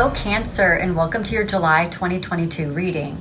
Hello Cancer, and welcome to your July 2022 reading.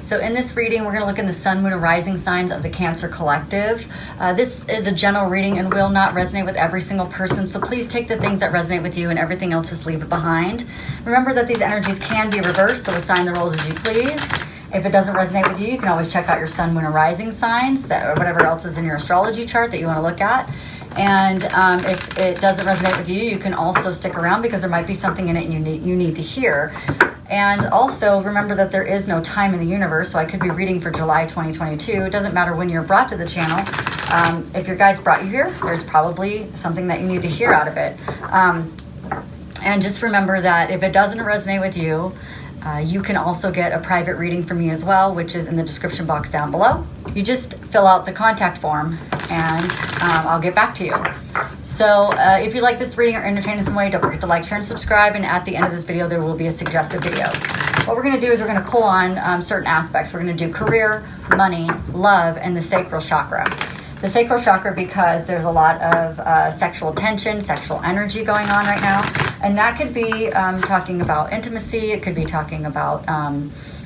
So in this reading, we're going to look in the sun, moon, and rising signs of the Cancer collective. This is a general reading and will not resonate with every single person, so please take the things that resonate with you and everything else just leave it behind. Remember that these energies can be reversed, so assign the roles as you please. If it doesn't resonate with you, you can always check out your sun, moon, and rising signs, or whatever else is in your astrology chart that you want to look at. And if it doesn't resonate with you, you can also stick around because there might be something in it you need to hear. And also remember that there is no time in the universe, so I could be reading for July 2022. It doesn't matter when you're brought to the channel. If your guides brought you here, there's probably something that you need to hear out of it. And just remember that if it doesn't resonate with you, you can also get a private reading from me as well, which is in the description box down below. You just fill out the contact form and I'll get back to you. So if you like this reading or entertained in some way, don't forget to like, share, and subscribe. And at the end of this video, there will be a suggested video. What we're going to do is we're going to pull on certain aspects. We're going to do career, money, love, and the sacral chakra. The sacral chakra because there's a lot of sexual tension, sexual energy going on right now. And that could be talking about intimacy. It could be talking about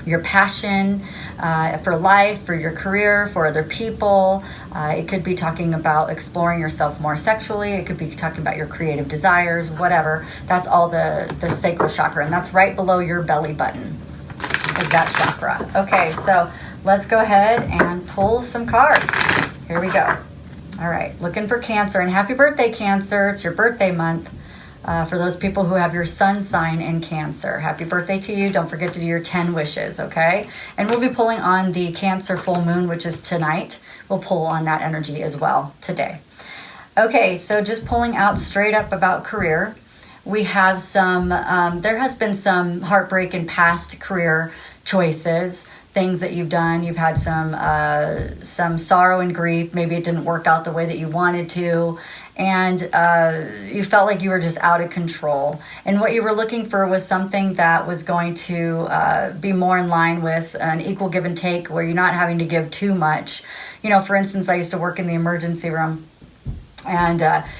your passion for life, for your career, for other people. It could be talking about exploring yourself more sexually. It could be talking about your creative desires, whatever. That's all the sacral chakra. And that's right below your belly button is that chakra. Okay, so let's go ahead and pull some cards. Here we go. All right, looking for Cancer. And happy birthday, Cancer. It's your birthday month. For those people who have your sun sign in Cancer, happy birthday to you. Don't forget to do your 10 wishes, okay? And we'll be pulling on the Cancer full moon, which is tonight. We'll pull on that energy as well today. Okay, so just pulling out straight up about career. We have some, there has been some heartbreak in past career choices, things that you've done. You've had some sorrow and grief. Maybe it didn't work out the way that you wanted to. And you felt like you were just out of control. And what you were looking for was something that was going to be more in line with an equal give and take, where you're not having to give too much. You know, for instance, I used to work in the emergency room. And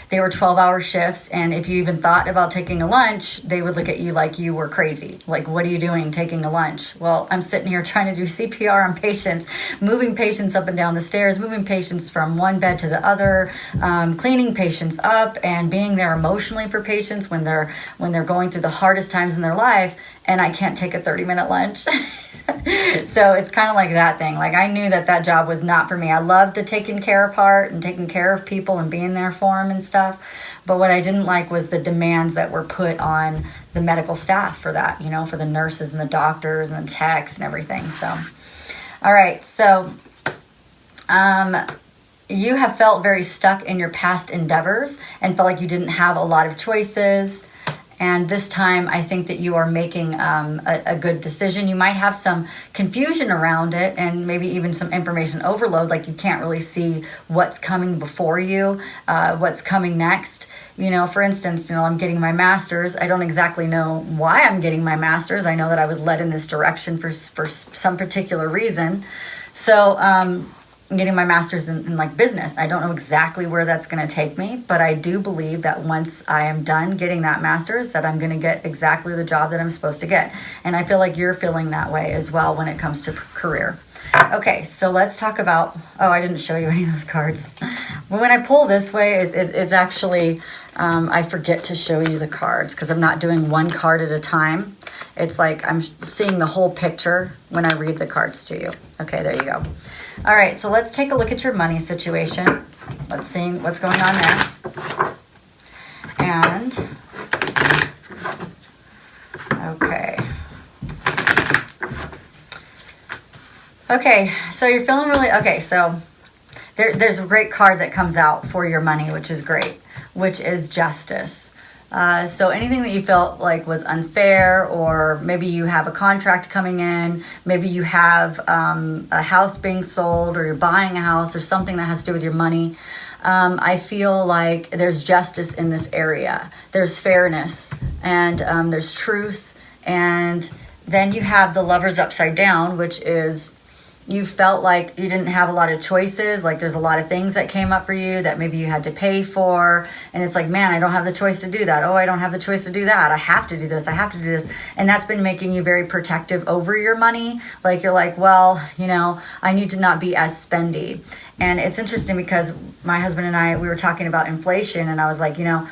they were 12-hour shifts. And if you even thought about taking a lunch, they would look at you like you were crazy. Like, what are you doing taking a lunch? Well, I'm sitting here trying to do CPR on patients, moving patients up and down the stairs, moving patients from one bed to the other, cleaning patients up, and being there emotionally for patients when they're going through the hardest times in their life. And I can't take a 30-minute lunch. So it's kind of like that thing. Like, I knew that job was not for me. I loved the taking care part and taking care of people and being there for them and stuff. But what I didn't like was the demands that were put on the medical staff for that, you know, for the nurses and the doctors and the techs and everything. So, all right. So, you have felt very stuck in your past endeavors and felt like you didn't have a lot of choices. And this time, I think that you are making a good decision. You might have some confusion around it and maybe even some information overload, like you can't really see what's coming before you, what's coming next. You know, for instance, I'm getting my master's. I don't exactly know why I'm getting my master's. I know that I was led in this direction for some particular reason. So, I'm getting my master's in like business. I don't know exactly where that's going to take me, but I do believe that once I am done getting that master's, that I'm going to get exactly the job that I'm supposed to get. And I feel like you're feeling that way as well when it comes to career. Okay, so let's talk about, I didn't show you any of those cards. When I pull this way, it's actually, I forget to show you the cards because I'm not doing one card at a time. It's like I'm seeing the whole picture when I read the cards to you. Okay, there you go. All right, so let's take a look at your money situation. Let's see what's going on there. And, okay. Okay, so you're feeling really, okay, so there's a great card that comes out for your money, which is great, which is justice. So anything that you felt like was unfair, or maybe you have a contract coming in, maybe you have a house being sold, or you're buying a house, or something that has to do with your money. I feel like there's justice in this area. There's fairness, and there's truth. And then you have the Lovers upside down, which is you felt like you didn't have a lot of choices, like there's a lot of things that came up for you that maybe you had to pay for, and it's like, man, I don't have the choice to do that. Oh, I don't have the choice to do that. I have to do this. I have to do this. And that's been making you very protective over your money. Like you're like, well, you know, I need to not be as spendy. And it's interesting because my husband and I, we were talking about inflation, and I was like, you know,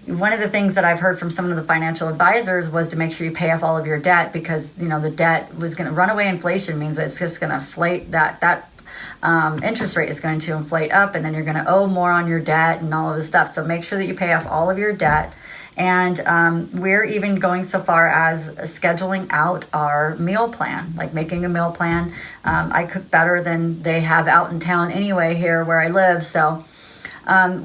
one of the things that I've heard from some of the financial advisors was to make sure you pay off all of your debt, because, you know, the debt was going to runaway inflation means that it's just going to inflate that interest rate is going to inflate up, and then you're going to owe more on your debt and all of this stuff. So make sure that you pay off all of your debt. And we're even going so far as scheduling out our meal plan, like making a meal plan. I cook better than they have out in town anyway here where I live. So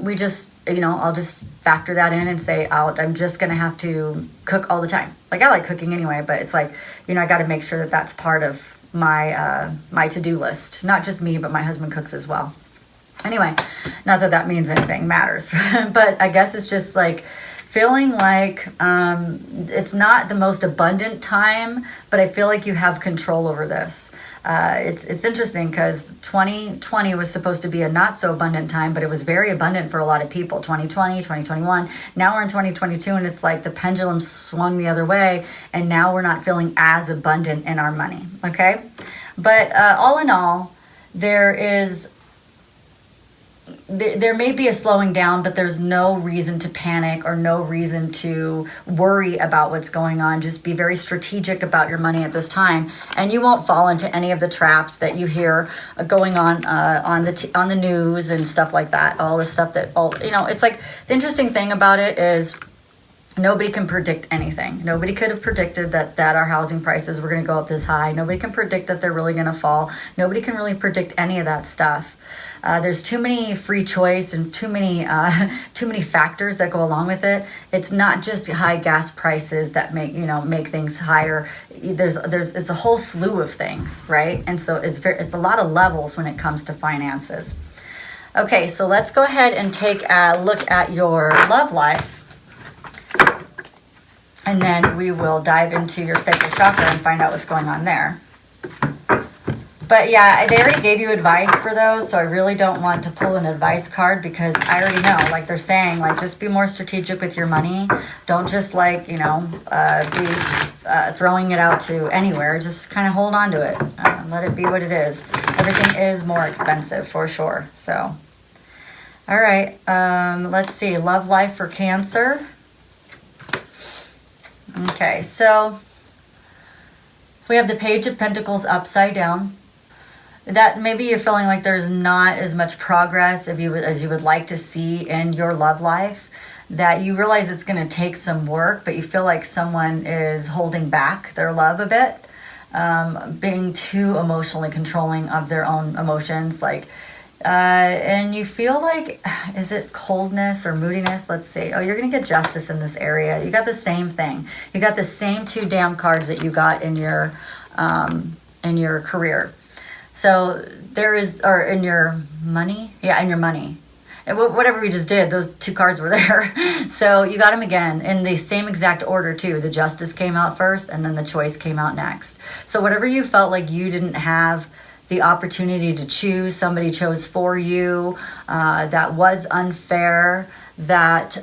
we just, you know, I'll just factor that in and say, I'm just going to have to cook all the time. Like I like cooking anyway, but it's like, you know, I got to make sure that that's part of my my to-do list. Not just me, but my husband cooks as well. Anyway, not that that means anything matters, but I guess it's just like feeling like it's not the most abundant time, but I feel like you have control over this. It's interesting because 2020 was supposed to be a not so abundant time, but it was very abundant for a lot of people. 2020, 2021. Now we're in 2022, and it's like the pendulum swung the other way, and now we're not feeling as abundant in our money. Okay, but all in all, there may be a slowing down, but there's no reason to panic or no reason to worry about what's going on. Just be very strategic about your money at this time, and you won't fall into any of the traps that you hear going on the news and stuff like that. All this stuff that it's like the interesting thing about it is nobody can predict anything. Nobody could have predicted that our housing prices were going to go up this high. Nobody can predict that they're really going to fall. Nobody can really predict any of that stuff. There's too many free choice and too many factors that go along with it. It's not just high gas prices that make things higher. It's a whole slew of things, right? And so it's a lot of levels when it comes to finances. Okay, so let's go ahead and take a look at your love life. And then we will dive into your sacral chakra and find out what's going on there. But yeah, they already gave you advice for those, so I really don't want to pull an advice card because I already know, like they're saying, like just be more strategic with your money. Don't just be throwing it out to anywhere. Just kind of hold on to it. Let it be what it is. Everything is more expensive for sure. So, all right, let's see. Love life for Cancer. Okay, so we have the Page of Pentacles upside down. That maybe you're feeling like there's not as much progress as you would like to see in your love life, that you realize it's going to take some work, but you feel like someone is holding back their love a bit, being too emotionally controlling of their own emotions, and you feel like, is it coldness or moodiness? Let's see. Oh, you're going to get justice in this area. You got the same thing. You got the same two damn cards that you got in your career. So or in your money. Yeah, in your money. Whatever we just did, those two cards were there. So you got them again in the same exact order too. The justice came out first and then the choice came out next. So whatever you felt like you didn't have the opportunity to choose, somebody chose for you, that was unfair, that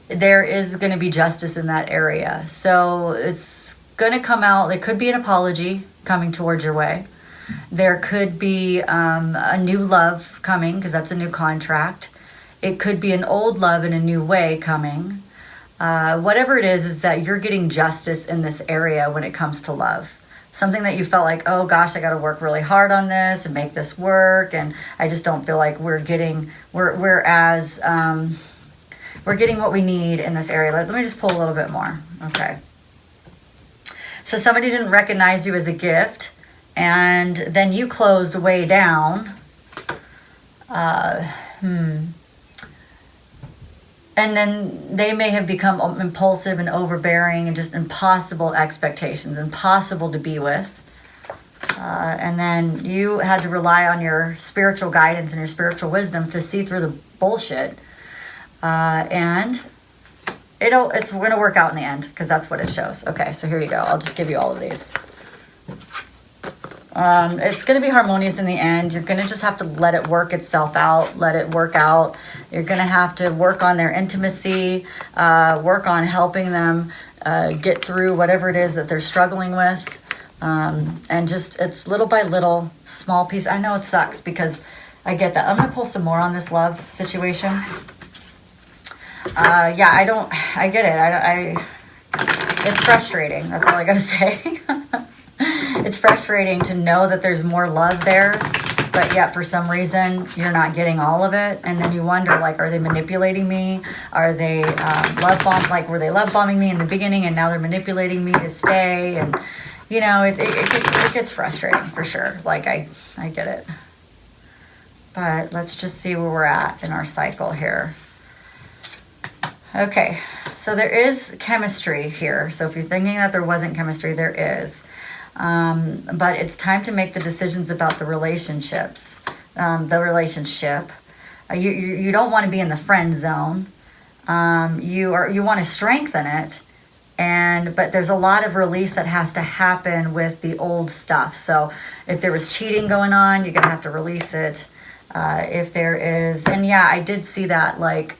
there is going to be justice in that area. So it's going to come out. There could be an apology coming towards your way. There could be a new love coming, because that's a new contract. It could be an old love in a new way coming. Whatever it is that you're getting justice in this area when it comes to love. Something that you felt like, oh gosh, I got to work really hard on this and make this work, and I just don't feel like we're getting what we need in this area. Let me just pull a little bit more. Okay. So somebody didn't recognize you as a gift, and then you closed way down. And then they may have become impulsive and overbearing and just impossible expectations, impossible to be with. And then you had to rely on your spiritual guidance and your spiritual wisdom to see through the bullshit. And it's going to work out in the end, because that's what it shows. Okay, so here you go. I'll just give you all of these. It's going to be harmonious in the end. You're going to just have to let it work itself out, let it work out. You're going to have to work on their intimacy, work on helping them get through whatever it is that they're struggling with. And just, it's little by little, small piece. I know it sucks because I get that. I'm going to pull some more on this love situation. Yeah, I get it. It's frustrating. That's all I got to say. It's frustrating to know that there's more love there, but yet for some reason you're not getting all of it. And then you wonder, like, are they manipulating me? Are they were they love bombing me in the beginning and now they're manipulating me to stay? And, you know, it gets frustrating for sure. Like, I get it. But let's just see where we're at in our cycle here. Okay, so there is chemistry here. So if you're thinking that there wasn't chemistry, there is. But it's time to make the decisions about the relationships, the relationship. You don't want to be in the friend zone. You want to strengthen it, but there's a lot of release that has to happen with the old stuff. So if there was cheating going on, you're gonna have to release it. If there is, and yeah, I did see that. Like,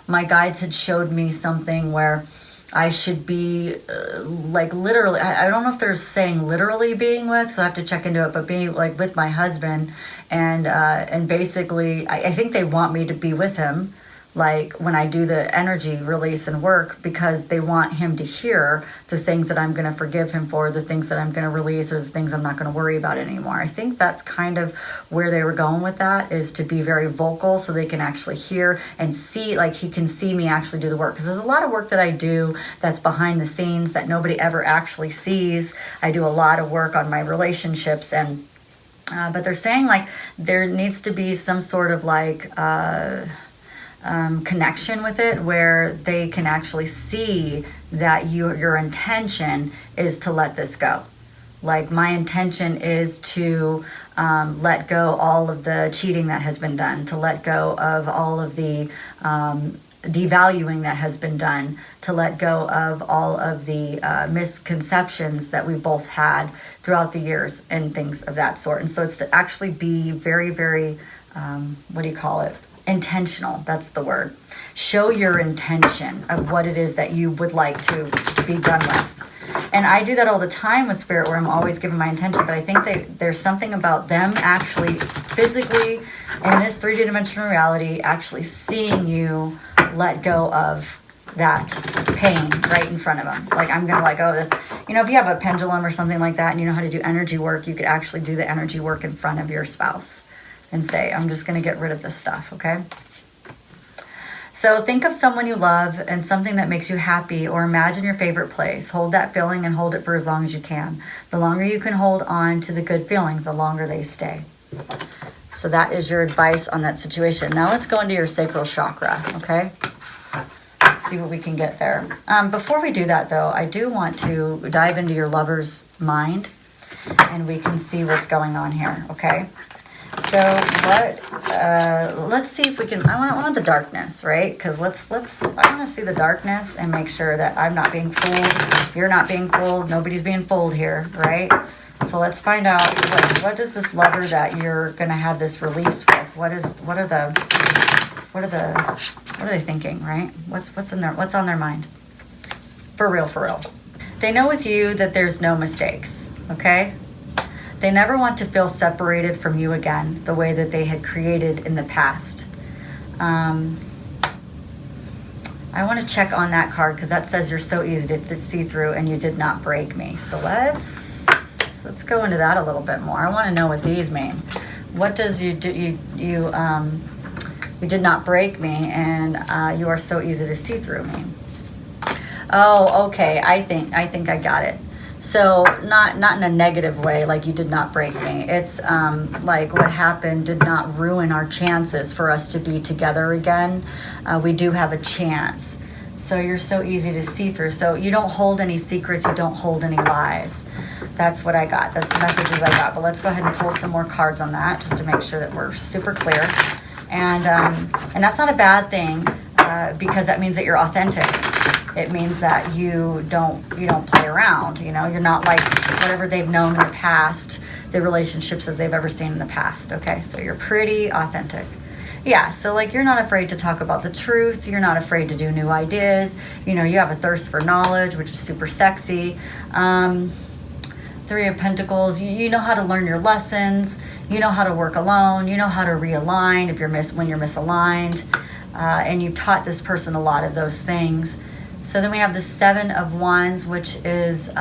my guides had showed me something where I should be like literally, I don't know if they're saying literally being with, so I have to check into it, but being like with my husband and basically I think they want me to be with him, like when I do the energy release and work, because they want him to hear the things that I'm going to forgive him for, the things that I'm going to release, or the things I'm not going to worry about anymore. I think that's kind of where they were going with that, is to be very vocal so they can actually hear and see, like he can see me actually do the work. Because there's a lot of work that I do that's behind the scenes that nobody ever actually sees. I do a lot of work on my relationships, and but they're saying like there needs to be some sort of like connection with it where they can actually see that your intention is to let this go. Like, my intention is to let go all of the cheating that has been done, to let go of all of the devaluing that has been done, to let go of all of the misconceptions that we both had throughout the years and things of that sort. And so it's to actually be very, very, intentional. That's the word. Show your intention of what it is that you would like to be done with. And I do that all the time with spirit, where I'm always giving my intention, but I think there's something about them actually physically in this 3D dimensional reality actually seeing you let go of that pain right in front of them. Like, I'm gonna let go of this. You know, if you have a pendulum or something like that and you know how to do energy work, you could actually do the energy work in front of your spouse and say, I'm just going to get rid of this stuff, okay? So think of someone you love and something that makes you happy, or imagine your favorite place. Hold that feeling and hold it for as long as you can. The longer you can hold on to the good feelings, the longer they stay. So that is your advice on that situation. Now let's go into your sacral chakra, okay? Let's see what we can get there. Before we do that, though, I do want to dive into your lover's mind, and we can see what's going on here, okay? So let's see if we can, I want the darkness, right? Because I want to see the darkness and make sure that I'm not being fooled, you're not being fooled, nobody's being fooled here, right? So let's find out what does this lover that you're going to have this release with, what are they thinking, right? What's on their mind? For real. They know with you that there's no mistakes, okay? They never want to feel separated from you again, the way that they had created in the past. I want to check on that card because that says you're so easy to see through and you did not break me. So let's go into that a little bit more. I want to know what these mean. What does you did not break me and you are so easy to see through mean? Oh, okay. I think I got it. So not in a negative way, like you did not break me. It's like what happened did not ruin our chances for us to be together again. We do have a chance. So you're so easy to see through. So you don't hold any secrets. You don't hold any lies. That's what I got. That's the messages I got. But let's go ahead and pull some more cards on that just to make sure that we're super clear. And that's not a bad thing because that means that you're authentic. It means that you don't play around, you know, you're not like whatever they've known in the past, the relationships that they've ever seen in the past, okay? So you're pretty authentic. Yeah, so like you're not afraid to talk about the truth. You're not afraid to do new ideas. You know, you have a thirst for knowledge, which is super sexy. Three of Pentacles, you know how to learn your lessons. You know how to work alone. You know how to realign if when you're misaligned. And you've taught this person a lot of those things. So then we have the Seven of Wands, which is, they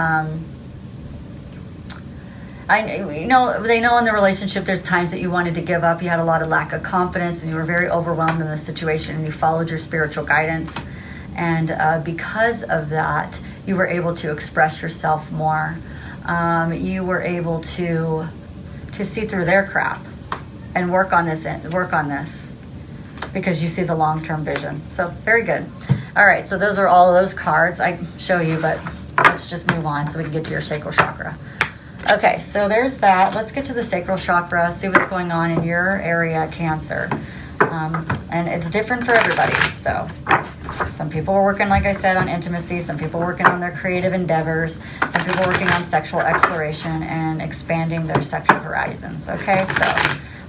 know in the relationship there's times that you wanted to give up. You had a lot of lack of confidence and you were very overwhelmed in this situation and you followed your spiritual guidance. And because of that, you were able to express yourself more. You were able to see through their crap and work on this because you see the long-term vision. So very good. All right, so those are all of those cards I show you, but let's just move on so we can get to your sacral chakra. Okay, so there's that. Let's get to the sacral chakra, see what's going on in your area, Cancer. And it's different for everybody. So some people are working, like I said, on intimacy. Some people are working on their creative endeavors. Some people are working on sexual exploration and expanding their sexual horizons. Okay, so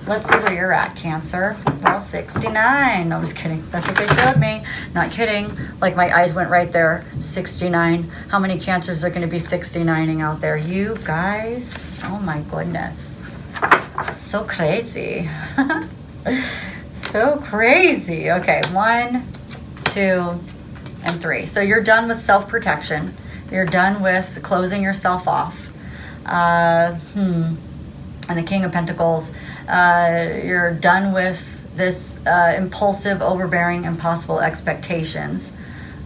let's see where you're at, Cancer. Well, 69. No, I'm just kidding. That's what they showed me. Not kidding. Like my eyes went right there. 69. How many Cancers are going to be 69ing out there? You guys. Oh my goodness. So crazy. So crazy. Okay, 1, 2, and 3. So you're done with self-protection. You're done with closing yourself off. And the King of Pentacles, you're done with this impulsive, overbearing, impossible expectations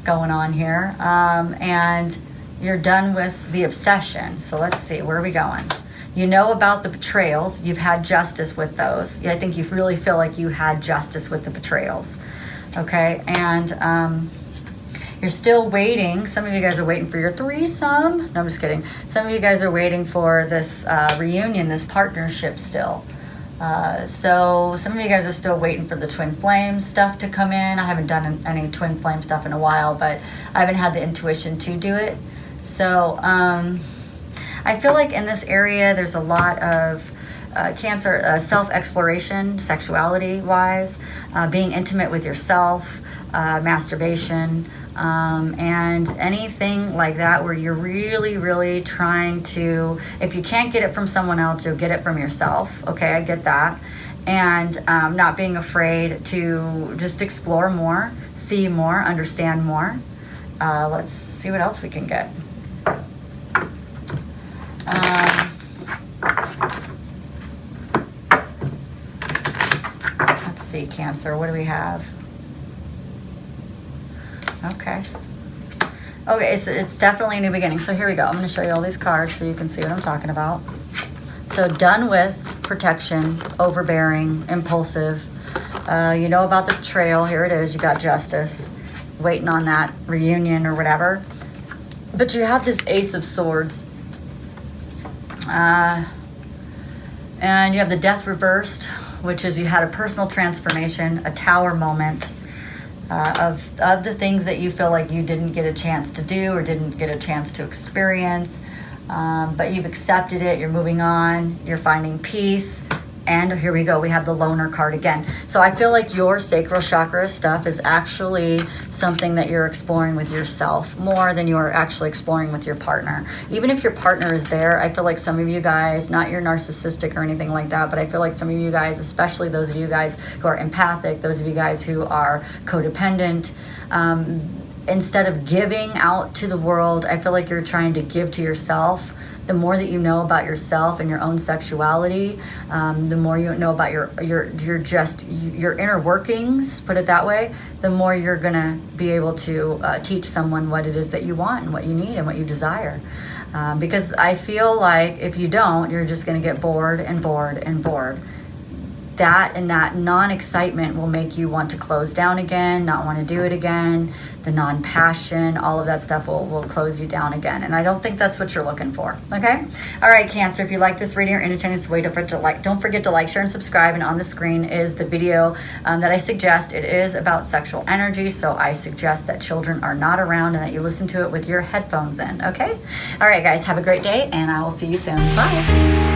going on here. And you're done with the obsession. So let's see, where are we going? You know about the betrayals. You've had justice with those. I think you really feel like you had justice with the betrayals. Okay, and you're still waiting. Some of you guys are waiting for your threesome. No, I'm just kidding. Some of you guys are waiting for this reunion, this partnership still. So some of you guys are still waiting for the twin flame stuff to come in. I haven't done any twin flame stuff in a while, but I haven't had the intuition to do it. So I feel like in this area, there's a lot of Cancer, self-exploration, sexuality-wise, being intimate with yourself, masturbation, and anything like that where you're really, really trying to, if you can't get it from someone else, you'll get it from yourself. Okay, I get that. And not being afraid to just explore more, see more, understand more. Let's see what else we can get. Let's see, Cancer, what do we have? Okay, so it's definitely a new beginning. So here we go. I'm going to show you all these cards so you can see what I'm talking about. So done with protection, overbearing, impulsive. You know about the betrayal. Here it is. You got justice. Waiting on that reunion or whatever. But you have this Ace of Swords. And you have the Death reversed, which is you had a personal transformation, a Tower moment. Of the things that you feel like you didn't get a chance to do or didn't get a chance to experience, but you've accepted it, you're moving on, you're finding peace. And here we go, we have the Loner card again. So I feel like your sacral chakra stuff is actually something that you're exploring with yourself more than you're actually exploring with your partner. Even if your partner is there, I feel like some of you guys, not you're narcissistic or anything like that, but I feel like some of you guys, especially those of you guys who are empathic, those of you guys who are codependent, instead of giving out to the world, I feel like you're trying to give to yourself. The more that you know about yourself and your own sexuality, the more you know about your inner workings, put it that way, the more you're gonna be able to teach someone what it is that you want and what you need and what you desire. Because I feel like if you don't, you're just gonna get bored and bored and bored. that and that non-excitement will make you want to close down again, not want to do it again. The non-passion, all of that stuff will close you down again. And I don't think that's what you're looking for, okay? All right, Cancer, if you like this reading or entertain this way, don't forget to like, share, and subscribe. And on the screen is the video that I suggest. It is about sexual energy, so I suggest that children are not around and that you listen to it with your headphones in, okay? All right, guys, have a great day, and I will see you soon. Bye.